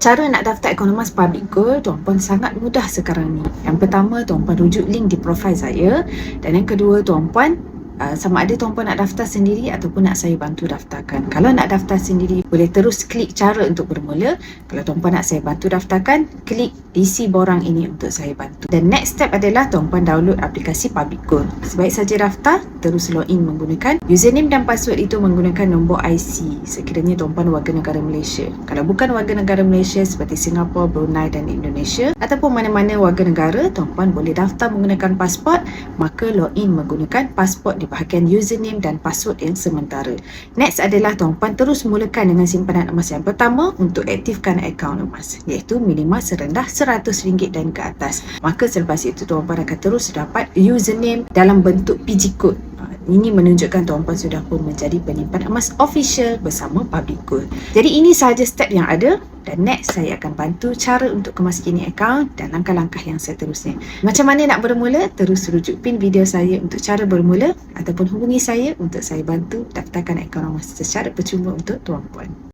Cara nak daftar akaun emas Public Gold, tuan-puan sangat mudah sekarang ni. Yang pertama, tuan-puan rujuk link di profil saya. Dan yang kedua, tuan-puan sama ada tuan-puan nak daftar sendiri ataupun nak saya bantu daftarkan. Kalau nak daftar sendiri, boleh terus klik cara untuk bermula. Kalau tuan-puan nak saya bantu daftarkan, klik isi borang ini untuk saya bantu. Dan next step adalah tuan-puan download aplikasi Public Gold. Sebaik saja daftar, terus login menggunakan username dan password itu menggunakan nombor IC sekiranya tuan-puan warga negara Malaysia. Kalau bukan warga negara Malaysia seperti Singapura, Brunei dan Indonesia ataupun mana-mana warga negara, tuan-puan boleh daftar menggunakan pasport, maka login menggunakan pasport di bahagian username dan password yang sementara. Next adalah tuan-puan terus mulakan dengan simpanan emas yang pertama untuk aktifkan akaun emas, iaitu minimal serendah RM100 dan ke atas. Maka selepas itu tuan-puan akan terus dapat username dalam bentuk PG code. Ini menunjukkan tuan-puan sudah pun menjadi penyimpan emas official bersama Public Gold. Jadi ini sahaja step yang ada, dan next saya akan bantu cara untuk kemaskini akaun dan langkah-langkah yang seterusnya. Macam mana nak bermula? Terus rujuk pin video saya untuk cara bermula ataupun hubungi saya untuk saya bantu daftarkan akaun emas secara percuma untuk tuan-puan.